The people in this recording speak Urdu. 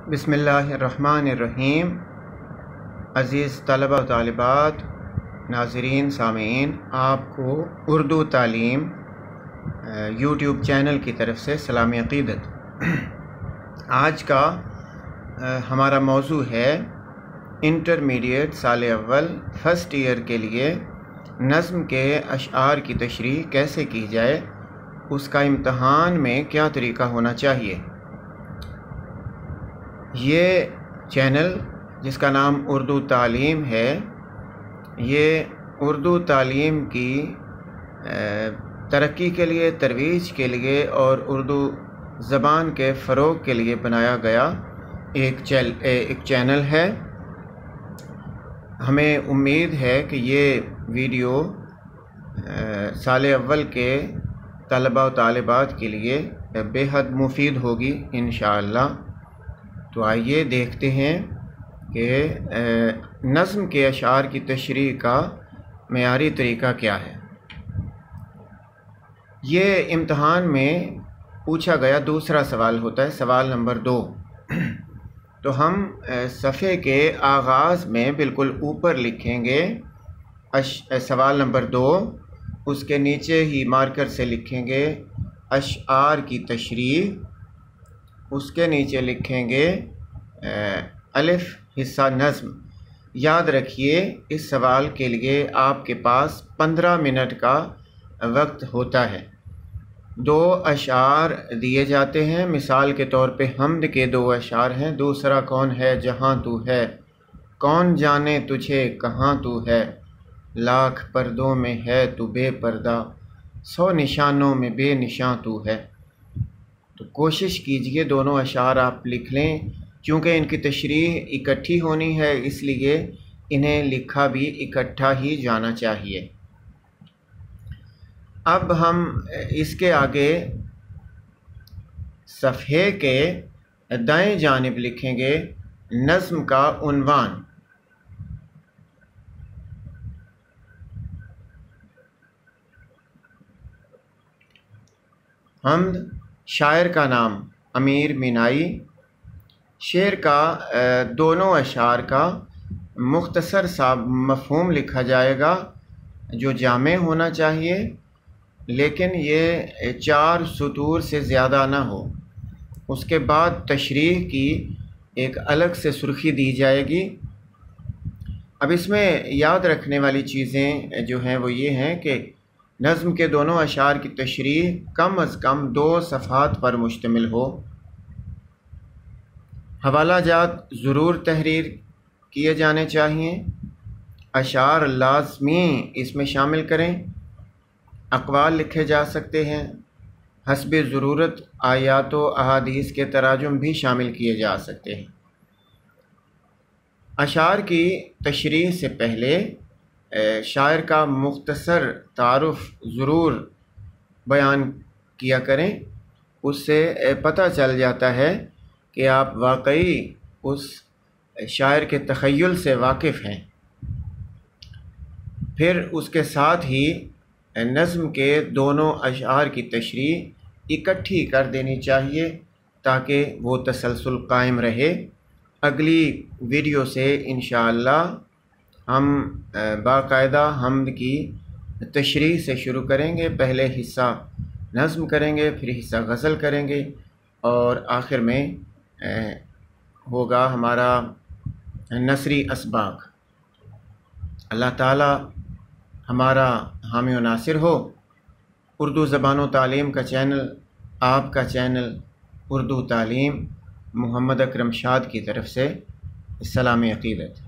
بسم اللہ الرحمن الرحیم۔ عزیز طلبہ و طالبات، ناظرین، سامعین، آپ کو اردو تعلیم یوٹیوب چینل کی طرف سے سلامی عقیدت۔ آج کا ہمارا موضوع ہے انٹرمیڈیٹ سال اول فرسٹ ایئر کے لیے نظم کے اشعار کی تشریح کیسے کی جائے، اس کا امتحان میں کیا طریقہ ہونا چاہیے۔ یہ چینل جس کا نام اردو تعلیم ہے، یہ اردو تعلیم کی ترقی کے لیے، ترویج کے لیے اور اردو زبان کے فروغ کے لیے بنایا گیا ایک چینل ہے۔ ہمیں امید ہے کہ یہ ویڈیو سال اول کے طلبہ و طالبات کے لیے بے حد مفید ہوگی انشاءاللہ۔ تو آئیے دیکھتے ہیں کہ نظم کے اشعار کی تشریح کا معیاری طریقہ کیا ہے۔ یہ امتحان میں پوچھا گیا دوسرا سوال ہوتا ہے، سوال نمبر 2۔ تو ہم صفحے کے آغاز میں بالکل اوپر لکھیں گے سوال نمبر 2، اس کے نیچے ہی مارکر سے لکھیں گے اشعار کی تشریح، اس کے نیچے لکھیں گے الف حصہ نظم۔ یاد رکھیے اس سوال کے لیے آپ کے پاس 15 منٹ کا وقت ہوتا ہے۔ 2 اشعار دیے جاتے ہیں، مثال کے طور پہ حمد کے 2 اشعار ہیں۔ دوسرا کون ہے جہاں تو ہے، کون جانے تجھے کہاں تو ہے، لاکھ پردوں میں ہے تو بے پردہ، 100 نشانوں میں بے نشاں تو ہے۔ تو کوشش کیجئے دونوں اشعار آپ لکھ لیں، چونکہ ان کی تشریح اکٹھی ہونی ہے، اس لیے انہیں لکھا بھی اکٹھا ہی جانا چاہیے۔ اب ہم اس کے آگے صفحے کے دائیں جانب لکھیں گے نظم کا عنوان۔ حمد، شاعر کا نام امیر مینائی، شعر کا دونوں اشعار کا مختصر سا مفہوم لکھا جائے گا جو جامع ہونا چاہیے، لیکن یہ 4 سطور سے زیادہ نہ ہو۔ اس کے بعد تشریح کی ایک الگ سے سرخی دی جائے گی۔ اب اس میں یاد رکھنے والی چیزیں جو ہیں وہ یہ ہیں کہ نظم کے دونوں اشعار کی تشریح کم از کم 2 صفحات پر مشتمل ہو۔ حوالہ جات ضرور تحریر کیے جانے چاہیے۔ اشعار لازمی اس میں شامل کریں۔ اقوال لکھے جا سکتے ہیں، حسب ضرورت آیات و احادیث کے تراجم بھی شامل کیے جا سکتے ہیں۔ اشعار کی تشریح سے پہلے شاعر کا مختصر تعارف ضرور بیان کیا کریں، اس سے پتہ چل جاتا ہے کہ آپ واقعی اس شاعر کے تخیل سے واقف ہیں۔ پھر اس کے ساتھ ہی نظم کے دونوں اشعار کی تشریح اکٹھی کر دینی چاہیے تاکہ وہ تسلسل قائم رہے۔ اگلی ویڈیو سے انشاءاللہ ہم باقاعدہ حمد کی تشریح سے شروع کریں گے۔ پہلے حصہ نظم کریں گے، پھر حصہ غزل کریں گے، اور آخر میں ہوگا ہمارا نثری اسباق۔ اللہ تعالی ہمارا حامی و ناصر ہو۔ اردو زبان و تعلیم کا چینل، آپ کا چینل اردو تعلیم، محمد اکرم شاد کی طرف سے سلامی عقیدت۔